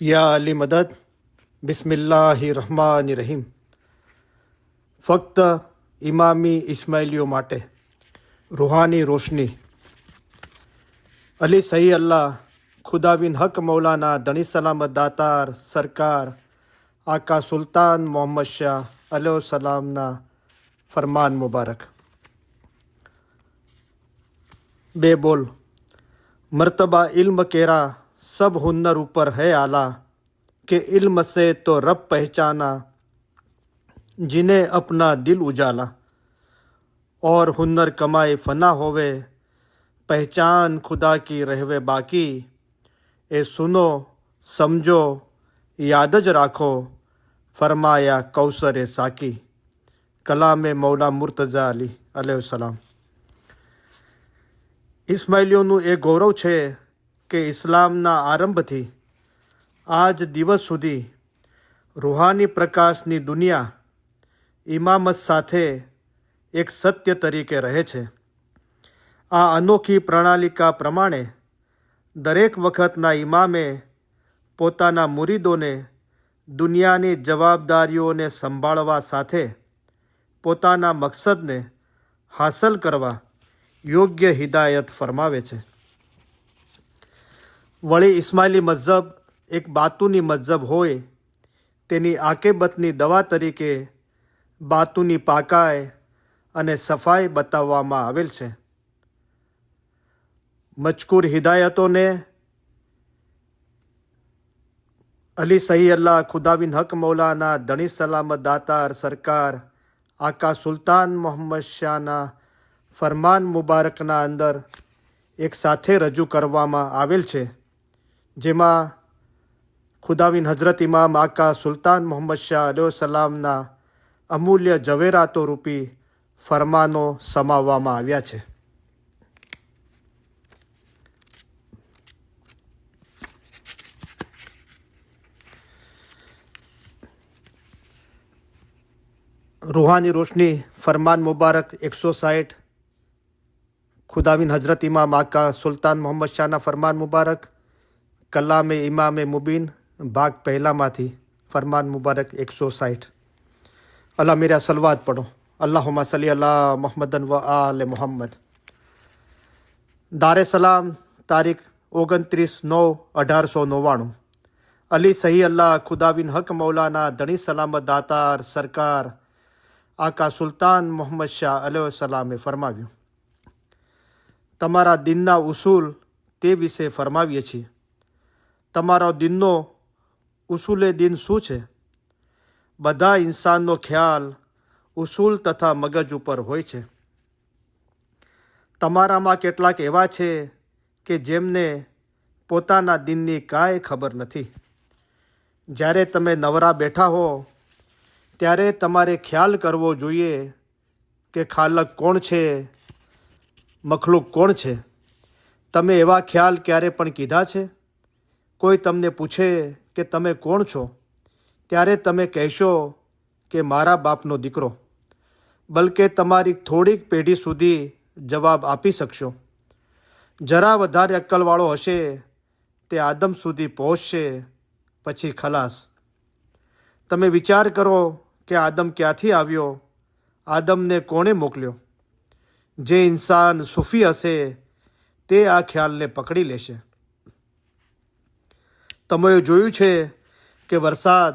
યા અલી મદદ બિસ્મિલ્લાહિર્રહમાનિર્રહીમ. ફક્ત ઇમામી ઇસ્માઇલીઓ માટે રૂહાની રોશની. અલી સહી અલ્લાહ ખુદાવિન હક મૌલાના ધણી સલામત દાતાર સરકાર આકા સુલતાન મોહમ્મદ શાહ અલૈહિ સલામના ફરમાન મુબારક. બે બોલ. मर्तबा इल्म केरा सब हुन्नर ऊपर है आला कि इल्म से तो रब पहचाना जिन्हें अपना दिल उजाला और हुन्नर कमाए फना होवे पहचान खुदा की रहवे बाकी ए सुनो समझो याद ज राखो फरमाया कौसर साकी. कलाम मौला मुर्तज़ा अली अलैहिस्सलाम. ઇસ્માઇલીઓનું એ ગૌરવ છે કે ઇસ્લામના આરંભથી આજ દિવસ સુધી રૂહાની પ્રકાશની દુનિયા ઇમામત સાથે એક સત્ય તરીકે રહે છે. આ અનોખી પ્રણાલિકા પ્રમાણે દરેક વખતના ઇમામે પોતાના મુરીદોને દુનિયાની જવાબદારીઓને સંભાળવા સાથે પોતાના મકસદને હાંસલ કરવા યોગ્ય હિદાયત ફરમાવે છે. વળી ઇસ્માઇલી મઝહબ એક બાતુની મઝહબ હોય તેની આકેબતની દવા તરીકે બાતુની પાકાઈ અને સફાઈ બતાવવામાં આવેલ છે. મજકૂર હિદાયતોને અલી સહી અલ્લાહ ખુદાવિન હક મૌલાના ધણી સલામત દાતાર સરકાર આકા સુલતાન મોહમ્મદ શાહના ફરમાન મુબારકના અંદર એક સાથે રજૂ કરવામાં આવેલ છે, જેમાં ખુદાવિન હજરત ઇમામ આકા સુલતાન મોહમ્મદ શાહ અલૈહિ સલામના અમૂલ્ય જવેરાતો રૂપી ફરમાનો સમાવવામાં આવ્યા છે. રૂહાની રોશની ફરમાન મુબારક 160 ખુદાવિન હજરત ઇમામ આકા સુલતાન મોહમ્મદ શાહના ફરમાન મુબારક કલામે ઇમામે મુબીન ભાગ પહેલામાંથી ફરમાન મુબારક 160. અલ્લાહ મેરા સલવાત પઢો. અલ્લાहुम्मा સલ્લી અલા મુહમ્મદન વ આલે મુહમ્મદ. દારે સલામ તારીખ 29/9/1899. અલી સહી અલ્લાહ ખુદાવિન હક મૌલાના ધણી સલામત દાતાર સરકાર આકા સુલતાન મોહમ્મદ શાહ અલૈહિ સલામે ફરમાવ્યું, તમારા દિનના ઉસૂલ તે વિશે ફરમાવીએ છીએ. તમારો દિનનો ઉસૂલે દિન શું છે? બધા ઇન્સાનનો ખ્યાલ ઉસૂલ તથા મગજ ઉપર હોય છે. તમારામાં કેટલાક એવા છે કે જેમને પોતાના દિનની કાંઈ ખબર નથી. જ્યારે તમે નવરા બેઠા હો ત્યારે તમારે ખ્યાલ કરવો જોઈએ કે ખાલક કોણ છે, મખલુક કોણ છે. તમે એવા ખ્યાલ ક્યારે પણ કીધા છે? કોઈ તમને પૂછે કે તમે કોણ છો, ત્યારે તમે કહેશો કે મારા બાપનો દીકરો, બલકે તમારી થોડીક પેઢી સુધી જવાબ આપી શકશો. જરા વધારે અક્કલવાળો હશે તે આદમ સુધી પહોંચશે, પછી ખલાસ. તમે વિચાર કરો કે આદમ ક્યાંથી આવ્યો, આદમને કોણે મોકલ્યો? જે ઇન્સાન સૂફી હશે તે આ ખ્યાલને પકડી લેશે. તમે જોયું છે કે વરસાદ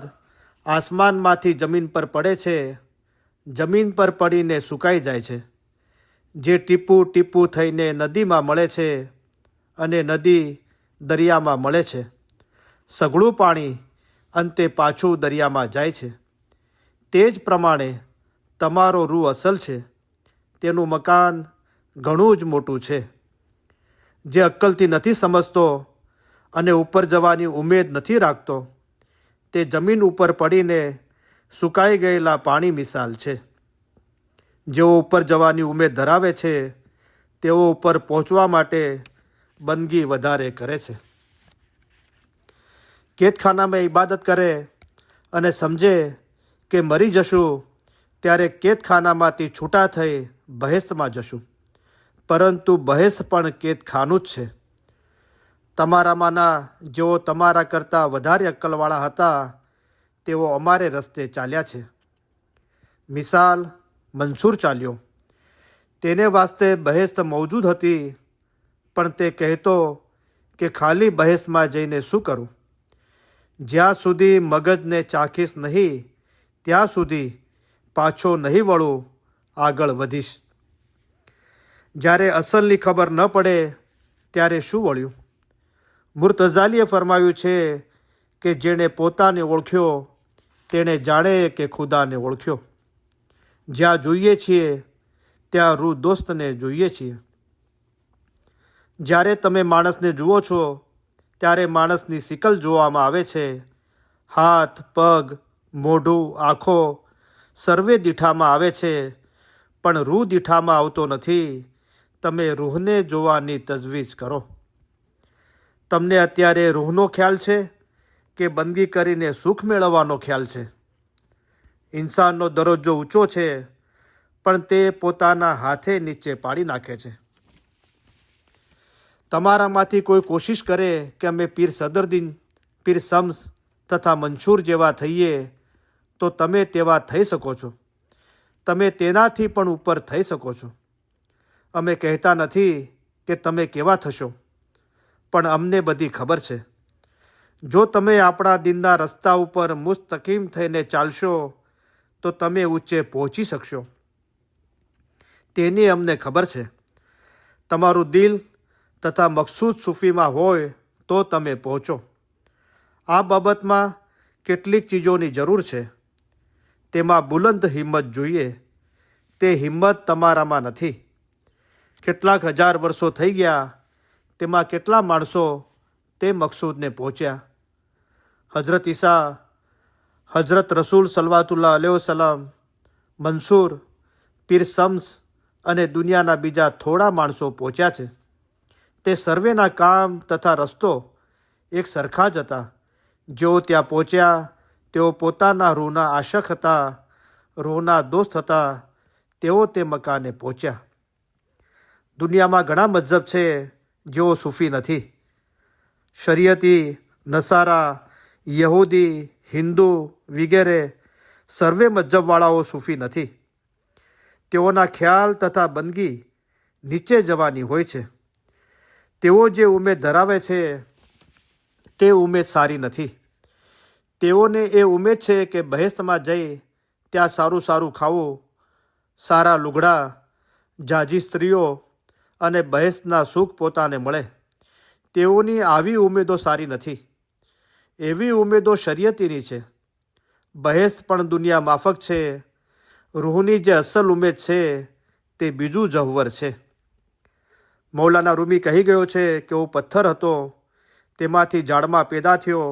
આસમાનમાંથી જમીન પર પડે છે, જમીન પર પડીને સુકાઈ જાય છે, જે ટીપું ટીપું થઈને નદીમાં મળે છે અને નદી દરિયામાં મળે છે. સઘળું પાણી અંતે પાછું દરિયામાં જાય છે. તે જ પ્રમાણે તમારો રૂહ અસલ છે, તેનું મકાન ઘણું જ મોટું છે. જે અક્કલથી નથી સમજતો અને ઉપર જવાની ઉમેદ નથી રાખતો તે જમીન ઉપર પડીને સુકાઈ ગયેલા પાણી મિસાલ છે. જેઓ ઉપર જવાની ઉમેદ ધરાવે છે તેઓ ઉપર પહોંચવા માટે બંદગી વધારે કરે છે. કેદખાનામાં ઇબાદત કરે અને સમજે કે મરી જશું ત્યારે કેદખાનામાંથી છૂટા થઈ બહેસ્તમાં જશું, પરંતુ બહેસ્ત પણ કેદખાનું જ છે. તમારામાંના જેઓ તમારા કરતાં વધારે અક્કલવાળા હતા તેઓ અમારે રસ્તે ચાલ્યા છે. મિસાલ, મંસૂર ચાલ્યો. તેને વાસ્તે બહેસ મૌજૂદ હતી, પણ તે કહેતો કે ખાલી બહેસમાં જઈને શું કરું? જ્યાં સુધી મગજને ચાખીશ નહીં ત્યાં સુધી પાછો નહીં વળું, આગળ વધીશ. જ્યારે અસલની ખબર ન પડે ત્યારે શું વળ્યું? મુર્તઝાલીએ ફરમાવ્યું છે કે જેણે પોતાને ઓળખ્યો તેણે જાણે કે ખુદાને ઓળખ્યો. જ્યાં જોઈએ છીએ ત્યાં રૂ દોસ્તને જોઈએ છીએ. જ્યારે તમે માણસને જુઓ છો ત્યારે માણસની શિકલ જોવામાં આવે છે. હાથ, પગ, મોઢું, આંખો સર્વે દીઠામાં આવે છે, પણ રૂહ દીઠામાં આવતો નથી. તમે રૂહને જોવાની તજવીજ કરો. તમને અત્યારે રૂહનો ખ્યાલ છે કે બંદગી કરીને સુખ મેળવવાનો ખ્યાલ છે? ઇન્સાનનો દરજ્જો ઊંચો છે, પણ તે પોતાના હાથે નીચે પાડી નાખે છે. તમારામાંથી કોઈ કોશિશ કરે કે અમે પીર સદરદીન, પીર શમ્સ તથા મંસૂર જેવા થઈએ તો તમે તેવા થઈ શકો છો. તમે તેનાથી પણ ઉપર થઈ શકો છો. અમે કહેતા નથી કે તમે કેવા થશો, પણ અમને બધી ખબર છે. જો તમે આપણા દિનના રસ્તા ઉપર મુસ્તકીમ થઈને ચાલશો તો તમે ઊંચે પહોંચી શકશો. તેની અમને ખબર છે. તમારું દિલ તથા મકસૂદ સૂફીમાં હોય તો તમે પહોંચો. આ બાબતમાં કેટલીક ચીજોની જરૂર છે. તેમાં બુલંદ હિંમત જોઈએ. તે હિંમત તમારામાં નથી. કેટલાક હજાર વર્ષો થઈ ગયા, તેમાં કેટલા માણસો તે મકસૂદને પહોંચ્યા? હજરત ઈસા, હજરત રસૂલ સલ્લલ્લાહુ અલૈહિ વસલ્લમ, મંસૂર, પીર શમ્સ અને દુનિયાના બીજા થોડા માણસો પહોંચ્યા છે. તે સર્વેના કામ તથા રસ્તો એક સરખા જ હતા. જેઓ ત્યાં પહોંચ્યા તેઓ પોતાના રૂહના આશક હતા, રૂહના દોસ્ત હતા. તેઓ તે મકાને પહોંચ્યા. દુનિયામાં ઘણા મઝહબ છે જેઓ સૂફી નથી. શરીયતી, નસારા, યહૂદી, હિન્દુ વગેરે સર્વે મઝહબવાળાઓ સૂફી નથી. તેઓના ખ્યાલ તથા બંદગી નીચે જવાની હોય છે. તેઓ જે ઉમેદ ધરાવે છે તે ઉમેદ સારી નથી. તેઓને એ ઉમેદ છે કે બહેશતમાં જઈ ત્યાં સારું સારું ખાવું, સારા લુગડા, જાજી સ્ત્રીઓ અને બહેશતના સુખ પોતાને મળે. તેઓની આવી ઉમેદો સારી નથી. એવી ઉમેદો શરીયતીની છે. બહેશત પણ દુનિયા માફક છે. રૂહની જે અસલ ઉમેદ છે તે બીજું જહવર છે. મૌલાના રૂમી કહી ગયો છે કે હું પથ્થર હતો, તેમાંથી ઝાડમાં પેદા થયો,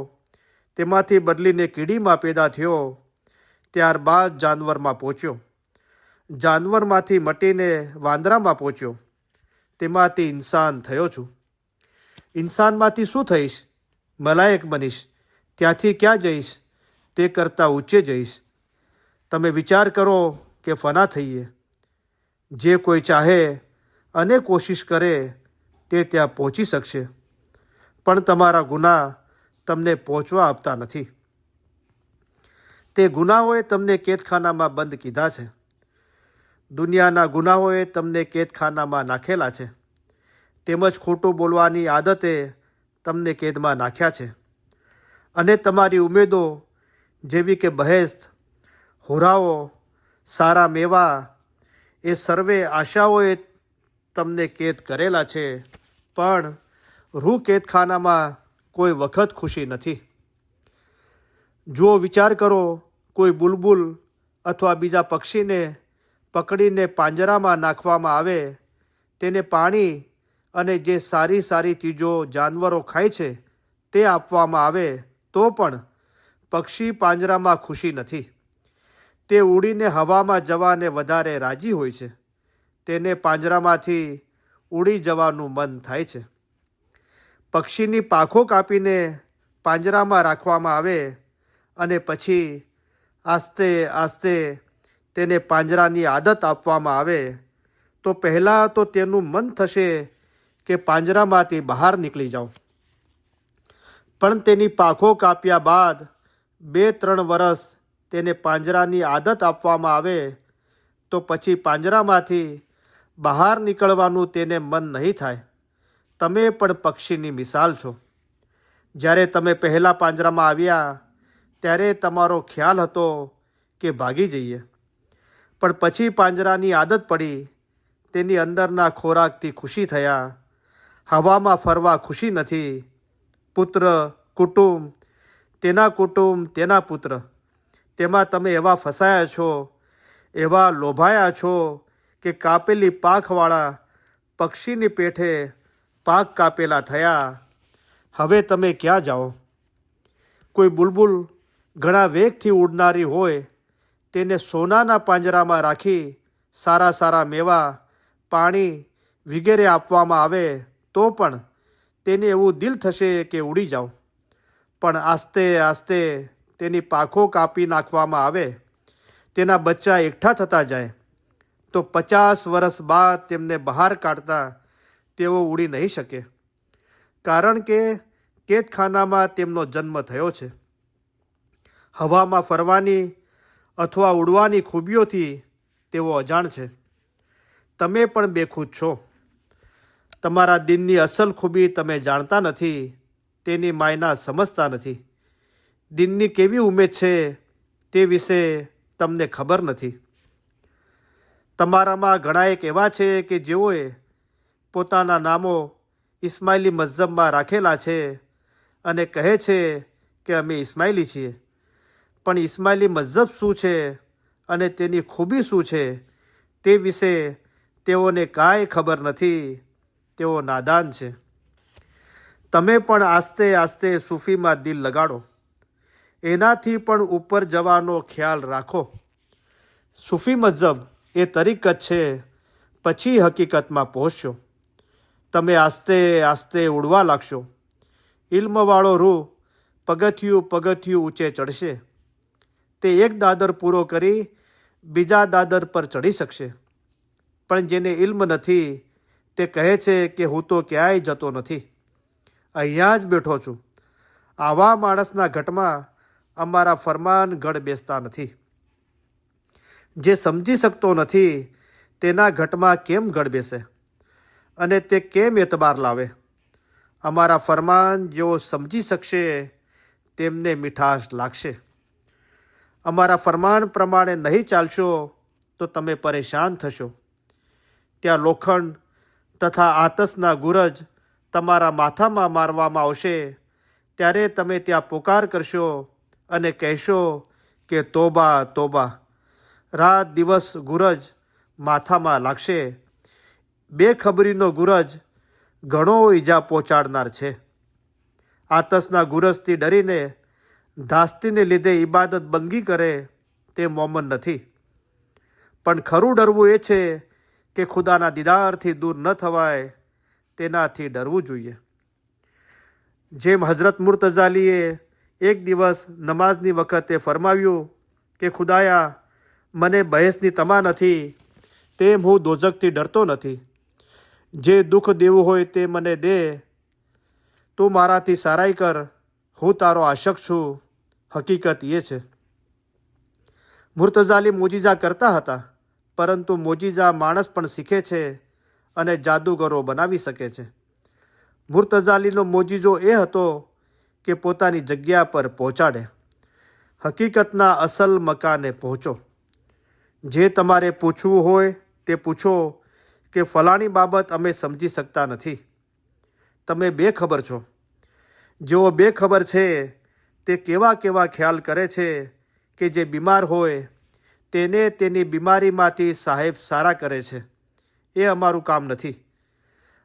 તેમાંથી બદલીને કીડીમાં પેદા થયો, ત્યારબાદ જાનવરમાં પહોંચ્યો, જાનવરમાંથી મટીને વાંદરામાં પહોંચ્યો, તેમાંથી ઇન્સાન થયો છું. ઇન્સાનમાંથી શું થઈશ? મલાયક બનીશ. ત્યાંથી ક્યાં જઈશ? તે કરતાં ઊંચે જઈશ. તમે વિચાર કરો કે ફના થઈએ. જે કોઈ ચાહે અને કોશિશ કરે તે ત્યાં પહોંચી શકશે, પણ તમારા ગુનાહ તમને પહોંચવા આપતા નથી. તે ગુનાહોએ તમને કેદખાનામાં બંધ કીધા છે. દુનિયાના ગુનાહોએ તમને કેદખાનામાં નાખેલા છે. તેમજ ખોટું બોલવાની આદતે તમને કેદમાં નાખ્યા છે. અને તમારી ઉમેદો જેવી કે બહેશત, હુરાઓ, સારા મેવા, એ સર્વે આશાઓએ તમને કેદ કરેલા છે. પણ રૂહ કેદખાનામાં કોઈ વખત ખુશી નથી. જુઓ, વિચાર કરો, કોઈ બુલબુલ અથવા બીજા પક્ષીને પકડીને પાંજરામાં નાખવામાં આવે, તેને પાણી અને જે સારી સારી ચીજો જાનવરો ખાય છે તે આપવામાં આવે તો પણ પક્ષી પાંજરામાં ખુશી નથી. તે ઉડીને હવામાં જવાને વધારે રાજી હોય છે. તેને પાંજરામાંથી ઉડી જવાનું મન થાય છે. પક્ષીની પાંખો કાપીને પાંજરામાં રાખવામાં આવે અને પછી આસ્તે આસ્તે તેને પાંજરાની આદત આપવામાં આવે તો પહેલાં તો તેનું મન થશે કે પાંજરામાંથી બહાર નીકળી જાઉં. પણ તેની પાંખો કાપ્યા બાદ 2-3 વર્ષ તેને પાંજરાની આદત આપવામાં આવે તો પછી પાંજરામાંથી બહાર નીકળવાનું તેને મન નહીં થાય. તમે પણ પક્ષીની મિસાલ છો. જ્યારે તમે પહેલાં પાંજરામાં આવ્યા ત્યારે તમારો ખ્યાલ હતો કે ભાગી જઈએ, પણ પછી પાંજરાની આદત પડી, તેની અંદરના ખોરાકથી ખુશી થયા. હવામાં ફરવા ખુશી નથી. પુત્ર, કુટુંબ, તેના પુત્ર, તેમાં તમે એવા ફસાયા છો, એવા લોભાયા છો કે કાપેલી પાંખવાળા પક્ષીની પેઠે પાંખ કાપેલા થયા. હવે તમે ક્યાં જાઓ? કોઈ બુલબુલ ઘણા વેગથી ઉડનારી હોય, તેને સોનાના પાંજરામાં રાખી સારા મેવા, પાણી વગેરે આપવામાં આવે તો પણ તેને એવું દિલ થશે કે ઉડી જાઓ. પણ આસ્તે તેની પાંખો કાપી નાખવામાં આવે, તેના બચ્ચા એકઠા થતા જાય તો 50 વર્ષ બાદ તેમને બહાર કાઢતા તેઓ ઉડી નહીં શકે, કારણ કે કેદખાનામાં તેમનો જન્મ થયો છે. હવામાં ફરવાની અથવા ઉડવાની ખૂબીઓથી તેઓ અજાણ છે. તમે પણ બેખુદ છો. તમારા દિનની અસલ ખૂબી તમે જાણતા નથી, તેની માયના સમજતા નથી. દિનની કેવી ઉમેદ છે તે વિશે તમને ખબર નથી. તમારામાં ઘણા એક એવા છે કે જેઓએ પોતાના નામો ઇસ્માઇલી મઝહબમાં રાખેલા છે અને કહે છે કે અમે ઇસ્માઇલી છીએ, પણ ઇસ્માઇલી મઝહબ શું છે અને તેની ખૂબી શું છે તે વિશે તેઓને કાંઈ ખબર નથી. તેઓ નાદાન છે. તમે પણ આસ્તે સૂફીમાં દિલ લગાડો. એનાથી પણ ઉપર જવાનો ખ્યાલ રાખો. સૂફી મઝહબ એ તરીકત છે, પછી હકીકતમાં પહોંચશો. તમે આસ્તે ઉડવા લાગશો. ઇલ્મવાળો રૂહ પગથિયું ઊંચે ચડશે. તે એક દાદર પૂરો કરી બીજા દાદર પર ચડી શકશે. પણ જેને ઇલ્મ નથી તે કહે છે કે હું તો ક્યાંય જતો નથી, અહીંયા જ બેઠો છું. આવા માણસના ઘટમાં અમારા ફરમાન ગઢ બેસતા નથી. જે સમજી શકતો નથી તેના ઘટમાં કેમ ગઢ બેસે અને તે કેમ એતબાર લાવે? અમારા ફરમાન જેઓ સમજી શકશે તેમને મીઠાશ લાગશે. અમારા ફરમાન પ્રમાણે નહીં ચાલશો તો તમે પરેશાન થશો. ત્યાં લોખંડ તથા આતશના ગુરજ તમારા માથામાં મારવામાં આવશે, ત્યારે તમે ત્યાં પુકાર કરશો અને કહેશો કે તોબા તોબા. રાત દિવસ ગુરજ માથામાં લાગશે. બેખબરીનો ગુરજ ઘણો ઈજા પહોંચાડનાર છે. આતશના ગુરજથી ડરીને ધાસ્તીને લીધે ઇબાદત બંદગી કરે તે મોમન નથી. પણ ખરું ડરવું એ છે કે ખુદાના દીદારથી દૂર ન થવાય, તેનાથી ડરવું જોઈએ. જેમ હઝરત મુર્તઝાલીએ એક દિવસ નમાઝની વખતે ફરમાવ્યું કે ખુદાયા, મને બહેસની તમા નથી, તેમ હું દોઝખથી ડરતો નથી. જે દુઃખ દેવું હોય તે મને દે, તું મારાથી સારાઈ કર, હું તારો આશક છું. હકીકત એ છે. મુર્તઝાલી મોજીઝા કરતા હતા, પરંતુ મોજીઝા માણસ પણ શીખે છે અને જાદુગરો બનાવી શકે છે. મુર્તઝાલીનો મોજીઝો એ હતો કે પોતાની જગ્યા પર પહોંચાડે. હકીકતના અસલ મકાને પહોંચો. જે તમારે પૂછવું હોય તે પૂછો કે ફલાણી બાબત અમે સમજી શકતા નથી. તમે બેખબર છો. જેઓ બેખબર છે તે કેવા ખ્યાલ કરે છે કે જે બીમાર હોય તેને તેની બીમારીમાંથી સાહેબ સારા કરે છે. એ અમારું કામ નથી.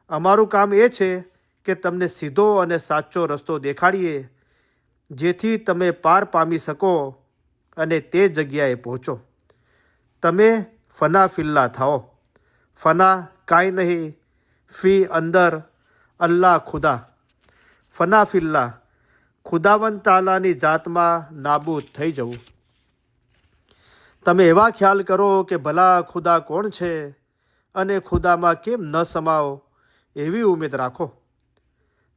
અમારું કામ એ છે કે તમને સીધો અને સાચો રસ્તો દેખાડીએ, જેથી તમે પાર પામી શકો અને તે જગ્યાએ પહોંચો. તમે ફના ફિલ્લા થાઓ. ફના કાંઈ નહીં, ફી અંદર અલ્લાહ ખુદા. ફના ફિલ્લા ખુદાવંદ તાલાની જાતમાં નાબૂદ થઈ જવું. તમે એવા ખ્યાલ કરો કે ભલા ખુદા કોણ છે અને ખુદામાં કેમ ન સમાવો, એવી ઉમેદ રાખો.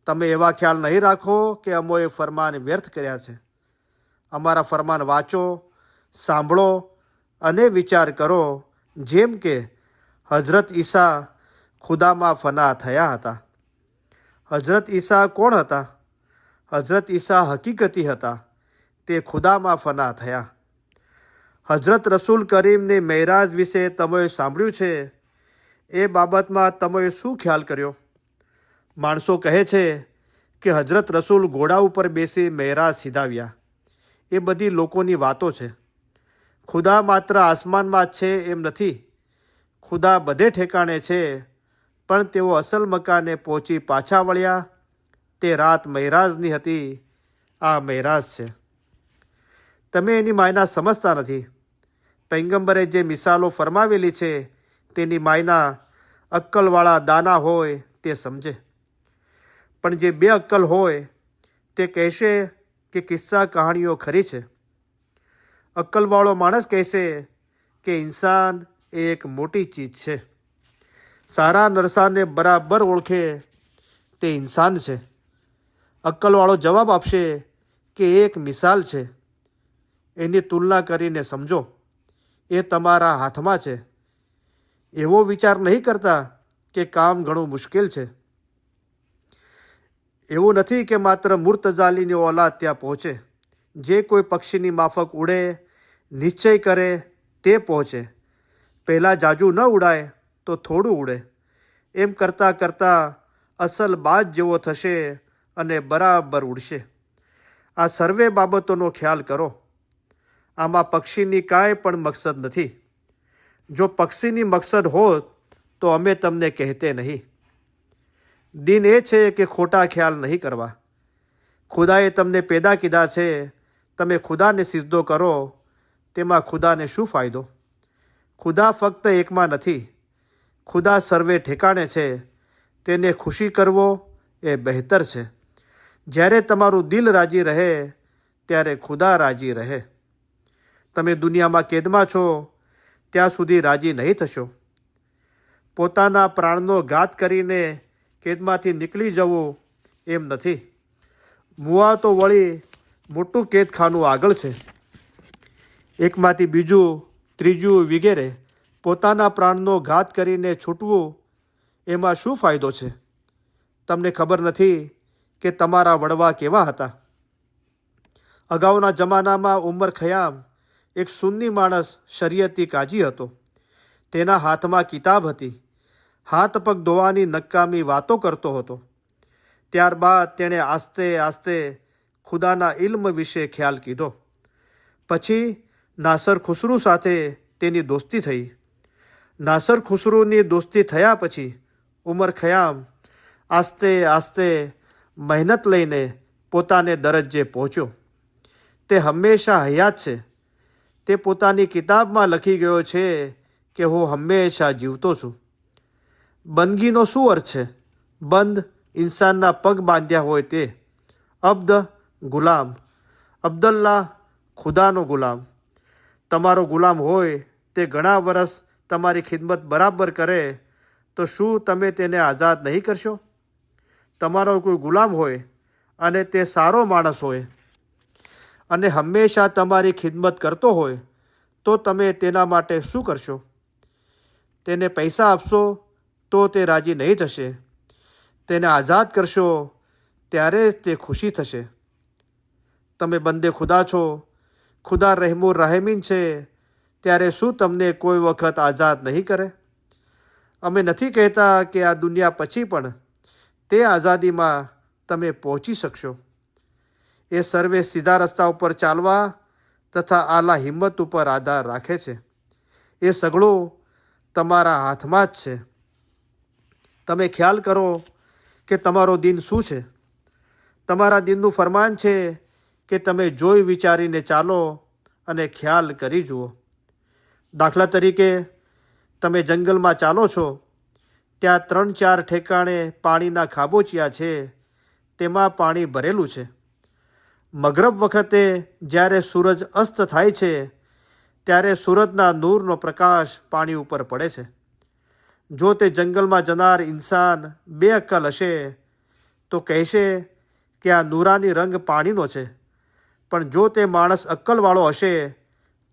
તમે એવા ખ્યાલ નહીં રાખો કે અમોએ ફરમાન વ્યર્થ કર્યા છે. અમારા ફરમાન વાંચો, સાંભળો અને વિચાર કરો, જેમ કે હઝરત ઈસા ખુદામાં ફના થયા હતા. હઝરત ઈસા કોણ હતા? હઝરત ઈસા હકીકતી હતા. તે ખુદામાં ફના થયા. હઝરત રસૂલ કરીમને મેરાજ વિશે તમે સાંભળ્યું છે. એ બાબતમાં તમે શું ખ્યાલ કર્યો? માણસો કહે છે કે હઝરત રસૂલ ઘોડા ઉપર બેસી મેરાજ સીધાવ્યા. એ બધી લોકોની વાતો છે. ખુદા માત્ર આસમાનમાં જ છે એમ નથી. ખુદા બધે ઠેકાણે છે, પણ તેઓ અસલ મકાને પહોંચી પાછા વળ્યા. તે રાત મહેરાજની હતી. આ મહેરાજ છે. તમે એની માયના સમજતા નથી. પૈગંબરે જે મિસાલો ફરમાવેલી છે તેની માયના અક્કલવાળા દાના હોય તે સમજે. પણ જે બે અક્કલ હોય તે કહેશે કે કિસ્સા કહાણીઓ ખરી છે. અક્કલવાળો માણસ કહેશે કે ઇન્સાન એ એક મોટી ચીજ છે. સારા નરસાને બરાબર ઓળખે તે ઇન્સાન છે. અક્કલવાળો જવાબ આપશે કે એ એક મિસાલ છે. એની તુલના કરીને સમજો. એ તમારા હાથમાં છે. એવો વિચાર નહીં કરતા કે કામ ઘણું મુશ્કેલ છે. એવું નથી કે માત્ર મુર્તજાલીની ઓલાદ ત્યાં પહોંચે. જે કોઈ પક્ષીની માફક ઉડે, નિશ્ચય કરે તે પહોંચે. પહેલાં જાજુ ન ઉડાય તો થોડું ઉડે. એમ કરતાં કરતાં અસલ બાજ જેવો થશે અને બરાબર ઉડશે. આ સર્વે બાબતોનો ખ્યાલ કરો. આમાં પક્ષીની કાંઈ પણ મકસદ નથી. જો પક્ષીની મકસદ હોત તો અમે તમને કહેતે નહીં. દિન એ છે કે ખોટા ખ્યાલ નહીં કરવા. ખુદાએ તમને પેદા કીધા છે. તમે ખુદાને સિજદો કરો. તેમાં ખુદાને શું ફાયદો? ખુદા ફક્ત એકમાં નથી. ખુદા સર્વે ઠેકાણે છે. તેને ખુશી કરવો એ બહેતર છે. જ્યારે તમારું દિલ રાજી રહે ત્યારે ખુદા રાજી રહે. તમે દુનિયામાં કેદમાં છો ત્યાં સુધી રાજી નહીં થશો. પોતાના પ્રાણનો ઘાત કરીને કેદમાંથી નીકળી જવું એમ નથી. મુઆ તો વળી મોટું કેદખાનું આગળ છે. એકમાંથી બીજું, ત્રીજું વગેરે પોતાના પ્રાણનો ઘાત કરીને છૂટવું એમાં શું ફાયદો છે? તમને ખબર નથી કે તમારા વડવા કેવા હતા? અગાઉના જમાનામાં ઉમર ખયામ એક સુન્ની માણસ શરીયતી કાજી હતો. તેના હાથમાં કિતાબ હતી. હાથ પગ ધોવાની નકામી વાતો કરતો હતો. ત્યારબાદ તેણે આસ્તે આસ્તે ખુદાના ઇલ્મ વિશે ખ્યાલ કીધો. પછી નાસર ખુસરુ સાથે તેની દોસ્તી થઈ. નાસર ખુસરુની દોસ્તી થયા પછી ઉમર ખયામ આસ્તે આસ્તે મહેનત લઈને પોતાને દરજ્જે પહોંચ્યો. તે હંમેશા હયાત છે. તે પોતાની કિતાબમાં લખી ગયો છે કે હું હંમેશા જીવતો છું. બંદગીનો શું અર્થ છે? બંદ ઇન્સાનના પગ બાંધ્યા હોય તે. અબ્દ ગુલામ. અબ્દલ્લા ખુદાનો ગુલામ. તમારો ગુલામ હોય તે ઘણા વર્ષ તમારી ખિદમત બરાબર કરે તો શું તમે તેને આઝાદ નહીં કરશો? તમારો કોઈ ગુલામ હોય અને તે સારો માણસ હોય અને હંમેશા તમારી ખિદમત કરતો હોય તો તમે તેના માટે શું કરશો? તેને પૈસા આપશો તો તે રાજી નહીં થશે. તેને આઝાદ કરશો ત્યારે જ તે ખુશી થશે. તમે બંદે ખુદા છો. ખુદા રહેમુર રાહેમીન છે. ત્યારે શું તમને કોઈ વખત આઝાદ નહીં કરે? અમે નથી કહેતા કે આ દુનિયા પછી પણ તે આઝાદીમાં તમે પહોંચી શકશો. એ સર્વે સીધા રસ્તા ઉપર ચાલવા તથા આલા હિંમત ઉપર આધાર રાખે છે. એ સગળું તમારા હાથમાં જ છે. તમે ખ્યાલ કરો કે તમારો દિન શું છે. તમારા દિનનું ફરમાન છે કે તમે જોઈ વિચારીને ચાલો અને ખ્યાલ કરી જુઓ. દાખલા તરીકે તમે જંગલમાં ચાલો છો. ત્યાં 3-4 ઠેકાણે પાણીના ખાબોચિયા છે. તેમાં પાણી ભરેલું છે. મગરબ વખતે જ્યારે સૂરજ અસ્ત થાય છે ત્યારે સૂરજના નૂરનો પ્રકાશ પાણી ઉપર પડે છે. જો તે જંગલમાં જનાર ઇન્સાન બે અક્કલ હશે તો કહેશે કે આ નૂરાની રંગ પાણીનો છે, પણ જો તે માણસ અક્કલવાળો હશે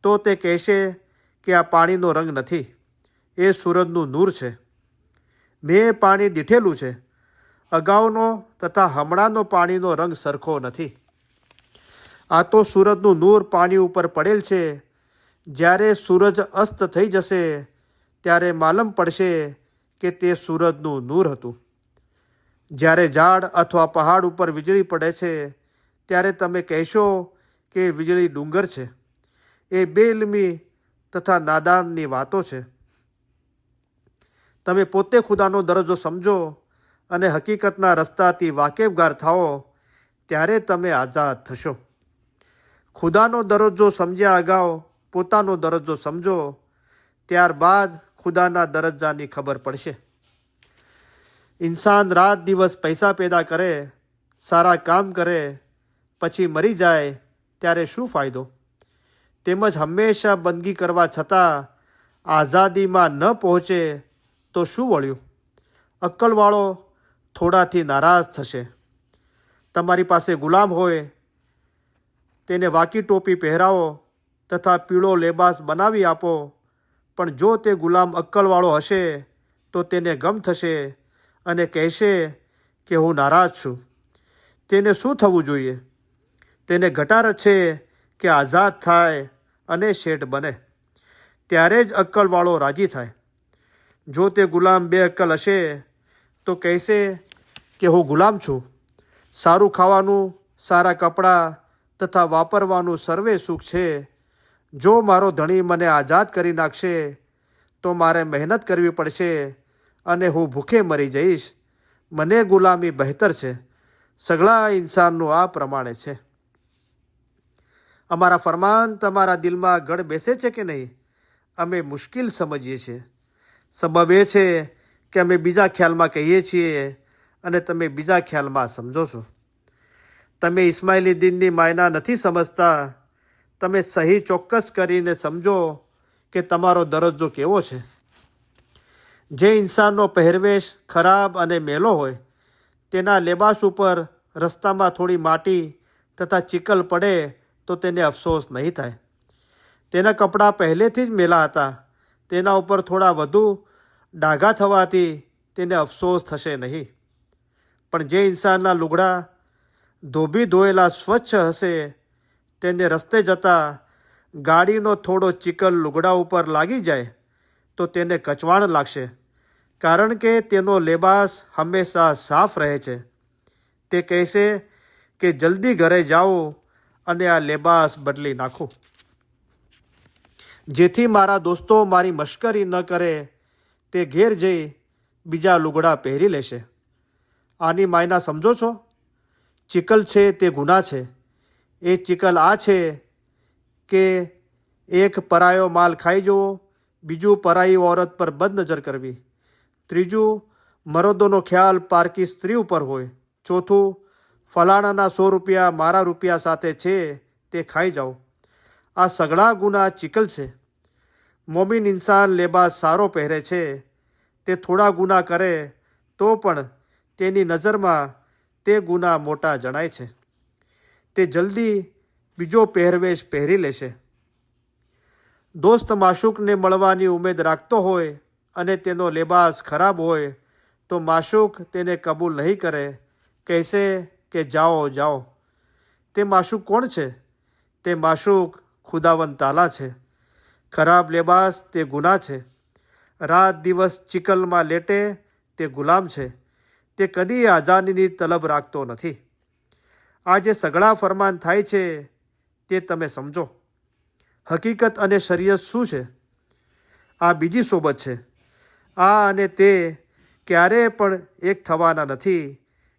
તો તે કહેશે કે આ પાણીનો રંગ નથી, એ સૂરજનું નૂર છે. મેં પાણી દીઠેલું છે, અગાઉનો તથા હમણાંનો પાણીનો રંગ સરખો નથી. આ તો સૂરજનું નૂર પાણી ઉપર પડેલ છે. જ્યારે સૂરજ અસ્ત થઈ જશે ત્યારે માલમ પડશે કે તે સૂરજનું નૂર હતું. જ્યારે ઝાડ અથવા પહાડ ઉપર વીજળી પડે છે ત્યારે તમે કહેશો કે વીજળી ડુંગર છે. એ બેઇલ્મી તથા નાદાનની વાતો છે. તમે પોતે ખુદાનો દરજ્જો સમજો અને હકીકતના રસ્તાથી વાકેફગાર થાઓ, ત્યારે તમે આઝાદ થશો. ખુદાનો દરજ્જો સમજ્યા અગાઉ પોતાનો દરજ્જો સમજો, ત્યારબાદ ખુદાના દરજ્જાની ખબર પડશે. ઇન્સાન રાત દિવસ પૈસા પેદા કરે, સારા કામ કરે, પછી મરી જાય ત્યારે શું ફાયદો? તેમજ હંમેશા બંદગી કરવા છતાં આઝાદીમાં ન પહોંચે તો શું વળ્યું? અક્કલવાળો થોડાથી નારાજ થશે. તમારી પાસે ગુલામ હોય તેને વાકી ટોપી પહેરાવો તથા પીળો લેબાસ બનાવી આપો, પણ જો તે ગુલામ અક્કલવાળો હશે તો તેને ગમ થશે અને કહેશે કે હું નારાજ છું. તેને શું થવું જોઈએ? તેને ગટાર છે કે આઝાદ થાય અને શેઠ બને, ત્યારે જ અક્કલવાળો રાજી થાય. જો તે ગુલામ બે અક્કલ હશે તો કહેશે કે હું ગુલામ છું. સારું ખાવાનું, સારા કપડાં તથા વાપરવાનું સર્વે સુખ છે. જો મારો ધણી મને આઝાદ કરી નાખશે તો મારે મહેનત કરવી પડશે અને હું ભૂખે મરી જઈશ. મને ગુલામી બહેતર છે. સગળા ઇન્સાનનું આ પ્રમાણે છે. અમારા ફરમાન તમારા દિલમાં ગળ બેસે છે કે નહીં? અમે મુશ્કેલ સમજીએ છીએ. સબબ એ છે કે અમે બીજા ખ્યાલમાં કહીએ છીએ અને તમે બીજા ખ્યાલમાં સમજો છો. તમે ઇસ્માઇલી દીનની માયના નથી સમજતા. તમે સહી ચોક્કસ કરીને સમજો કે તમારો દરજ્જો કેવો છે. જે ઇન્સાનનો પહેરવેશ ખરાબ અને મેલો હોય, તેના લેબાસ ઉપર રસ્તામાં થોડી માટી તથા ચીકલ પડે તો તેને અફસોસ નહીં થાય. તેના કપડાં પહેલેથી જ મેલા હતા, તેના ઉપર થોડા વધુ ડાઘા થવાથી તેને અફસોસ થશે નહીં. પણ જે ઇન્સાનના લુગડા ધોબી ધોયેલા સ્વચ્છ હશે, તેને રસ્તે જતા ગાડીનો થોડો ચીકલ લુગડા ઉપર લાગી જાય તો તેને કચવાણ લાગશે, કારણ કે તેનો લેબાસ હંમેશા સાફ રહે છે. તે કહેશે કે જલ્દી ઘરે જાઓ અને આ લેબાસ બદલી નાખો, જેથી મારા દોસ્તો મારી મશ્કરી ન કરે. તે ઘેર જઈ બીજા લુગડા પહેરી લેશે. આની માયના સમજો છો? ચિકલ છે તે ગુનાહ છે. એ ચિકલ આ છે કે એક પરાયો માલ ખાઈ જવો, બીજું પરાઈ ઓરત પર બદનજર કરવી, ત્રીજું મરદોનો ખ્યાલ પારકી સ્ત્રી ઉપર હોય, ચોથું ફલાણાના 100 રૂપિયા મારા રૂપિયા સાથે છે તે ખાઈ જાઓ. આ સગળા ગુના ચિકલ છે. મોમિન ઇન્સાન લેબાસ સારો પહેરે છે. તે થોડા ગુના કરે તો પણ તેની નજરમાં તે ગુના મોટા જણાય છે. તે જલ્દી બીજો પહેરવેશ પહેરી લેશે. દોસ્ત માશુકને મળવાની ઉમેદ રાખતો હોય અને તેનો લેબાસ ખરાબ હોય તો માશુક તેને કબૂલ નહીં કરે, કહેશે કે જાઓ જાઓ. તે માશુક કોણ છે? તે માશુક ખુદાવંદ તાલા છે. ખરાબ લેબાસ તે ગુનાહ છે. રાત દિવસ ચિકલમાં લેટે તે ગુલામ છે. તે કદી આઝાદીની તલબ રાખતો નથી. આ જે સગળા ફરમાન થાય છે તે તમે સમજો. હકીકત અને શરીયત શું છે? આ બીજી સોબત છે. આ અને તે ક્યારેય પણ એક થવાના નથી,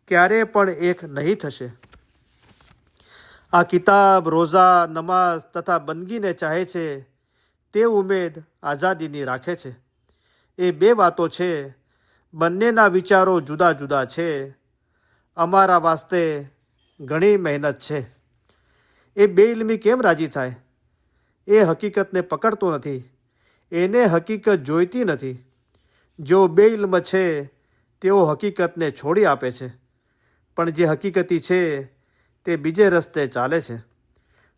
ક્યારેય પણ એક નહીં થશે. આ કિતાબ રોઝા, નમાઝ તથા બંદગીને ચાહે છે. તે ઉમેદ આઝાદીની રાખે છે. એ બે વાતો છે. બંનેના વિચારો જુદા જુદા છે. અમારા વાસ્તે ઘણી મહેનત છે. એ બેઇલ્મી કેમ રાજી થાય? એ હકીકતને પકડતો નથી. એને હકીકત જોઈતી નથી. જેઓ બેઇલ્મ છે તેઓ હકીકતને છોડી આપે છે. પણ જે હકીકતી છે તે બીજે રસ્તે ચાલે છે.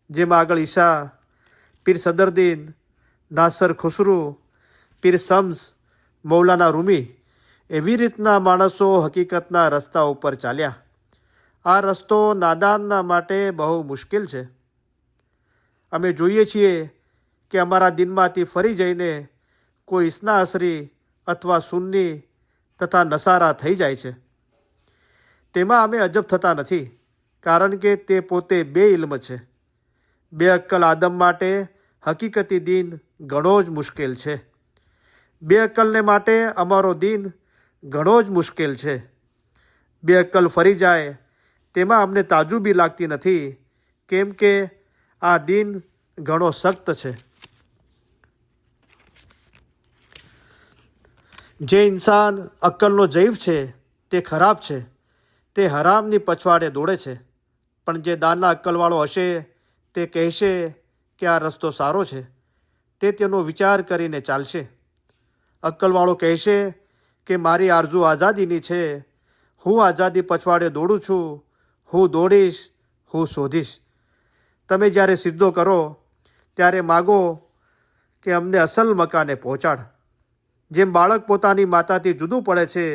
જેમાં આગળ ઈશા, પીર સદરદીન, નાસર ખુસરુ, પીર શમ્સ, મૌલાના રૂમી એવી રીતના માણસો હકીકતના રસ્તા ઉપર ચાલ્યા. આ રસ્તો નાદાનના માટે બહુ મુશ્કેલ છે. અમે જોઈએ છીએ કે અમારા દિનમાંથી ફરી જઈને કોઈ ઇસ્ના અસરી અથવા સુન્ની તથા નસારા થઈ જાય છે. તેમાં અમે અજબ થતા નથી, કારણ કે તે પોતે બે ઇલ્મ છે. બે અક્કલ આદમ માટે હકીકતી દીન ઘણો જ મુશ્કેલ છે. બે અક્કલને માટે અમારો દીન ઘણો જ મુશ્કેલ છે. બે અક્કલ ફરી જાય તેમાં અમને તાજુબી લાગતી નથી, કેમ કે આ દીન ઘણો સખ્ત છે. જે ઇન્સાન અક્કલનો જૈફ છે તે ખરાબ છે, તે હરામની પછવાડે દોડે છે. પણ જે દાના અક્કલવાળો હશે તે કહેશે કે આ રસ્તો સારો છે, તે તેનો વિચાર કરીને ચાલશે. અક્કલવાળો કહેશે કે મારી આરઝુ આઝાદીની છે, હું આઝાદી પછવાડે દોડું છું, હું દોડીશ, હું શોધીશ. તમે જ્યારે સિદ્ધો કરો ત્યારે માગો કે અમને અસલ મકાને પહોંચાડ. જેમ બાળક પોતાની માતાથી જુદું પડે છે,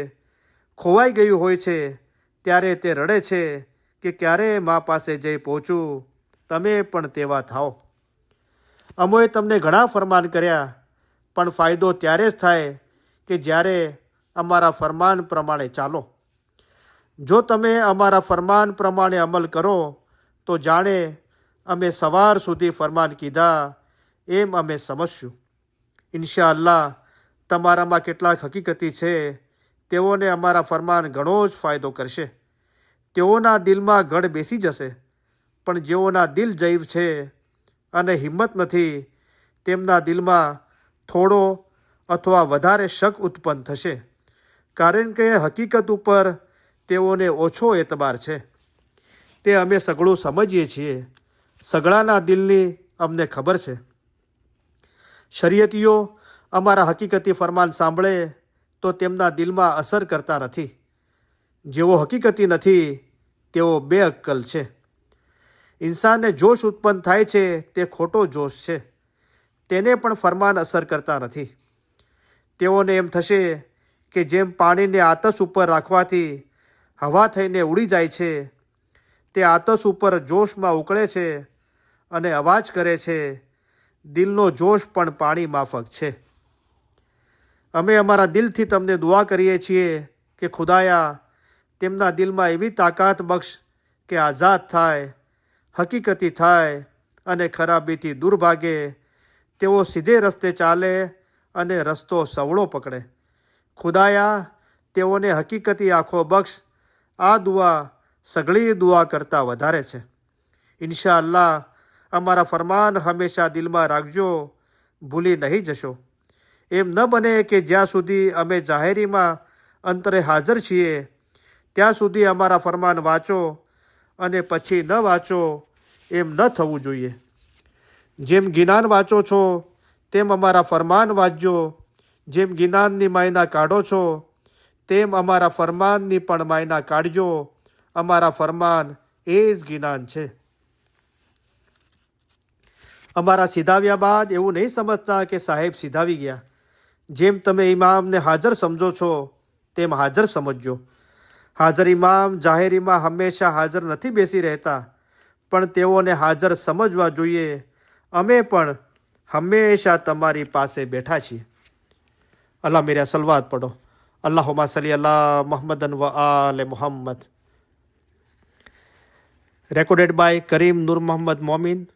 ખોવાઈ ગયું હોય છે, ત્યારે તે રડે છે કે ક્યારે મા પાસે જઈ પહોંચું. તમે પણ તેવા થાઓ. અમોએ તમને ઘણા ફરમાન કર્યા, પણ ફાયદો ત્યારે જ થાય કે જ્યારે અમારા ફરમાન પ્રમાણે ચાલો. જો તમે અમારા ફરમાન પ્રમાણે અમલ કરો તો જાણે અમે સવાર સુધી ફરમાન કીધા એમ અમે સમજશું. ઇન્શાઅલ્લાહ તમારામાં કેટલાક હકીકતી છે તેઓને અમારા ફરમાન ઘણો જ ફાયદો કરશે. તેઓના દિલમાં ગઢ બેસી જશે. પણ જેઓના દિલ જૈવ છે અને હિંમત નથી, તેમના દિલમાં થોડો અથવા વધારે શક ઉત્પન્ન થશે, કારણ કે હકીકત ઉપર તેઓને ઓછો એતબાર છે. તે અમે સઘળું સમજીએ છીએ. સઘળાના દિલની અમને ખબર છે. શરીયતીઓ અમારા હકીકતી ફરમાન સાંભળે તો તેમના દિલમાં અસર કરતા નથી. જેઓ હકીકતી નથી તેઓ બે અક્કલ છે. ઇન્સાનને જોશ ઉત્પન્ન થાય છે તે ખોટો જોશ છે. તેને પણ ફરમાન અસર કરતા નથી. તેઓને એમ થશે કે જેમ પાણીને આતશ ઉપર રાખવાથી હવા થઈને ઉડી જાય છે, તે આતશ ઉપર જોશમાં ઉકળે છે અને અવાજ કરે છે. દિલનો જોશ પણ પાણી માફક છે. અમે અમારા દિલથી તમને દુઆ કરીએ છીએ કે ખુદાયા તેમના દિલમાં એવી તાકાત બક્ષ કે આઝાદ થાય, હકીકતી થાય અને ખરાબીથી દૂર ભાગે. તેઓ સીધે રસ્તે ચાલે અને રસ્તો સવળો પકડે. ખુદાયા તેઓને હકીકતી આંખો બક્ષ. આ દુઆ સઘળી દુઆ કરતાં વધારે છે. ઇન્શાઅલ્લાહ અમારા ફરમાન હંમેશા દિલમાં રાખજો, ભૂલી નહીં જશો. એમ ન બને કે જ્યાં સુધી અમે જાહેરીમાં અંતરે હાજર છીએ ત્યાં સુધી અમારા ફરમાન વાંચો અને પછી ન વાંચો. એમ ન થવું જોઈએ. જેમ ગિનાન વાંચો છો તેમ અમારા ફરમાન વાંચજો. જેમ ગિનાનની માયના કાઢો છો તેમ અમારા ફરમાનની પણ માયના કાઢજો. અમારા ફરમાન એ જ ગિનાન છે. અમારા સીધાવ્યા બાદ એવું નહીં સમજતા કે સાહેબ સીધાવી ગયા. જેમ તમે ઇમામને હાજર સમજો છો તેમ હાજર સમજજો. હાજર ઇમામ જાહેરીમાં હંમેશા હાજર નથી બેસી રહેતા, પણ તેઓને હાજર સમજવા જોઈએ. અમે પણ હંમેશા તમારી પાસે બેઠા છીએ. અલ્લાહ મેરા સલવાત પઢો. અલ્લાहुम्मा सल्ली अला मुहम्मदन व आले Muhammad. Recorded by Kareem Nur Muhammad Momin,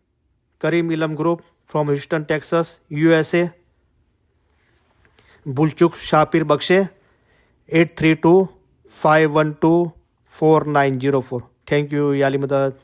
Kareem Ilm Group from Houston, Texas, USA. Bulchuk Shapir Bakshe 832-512-4904. Thank you, Yali Madad.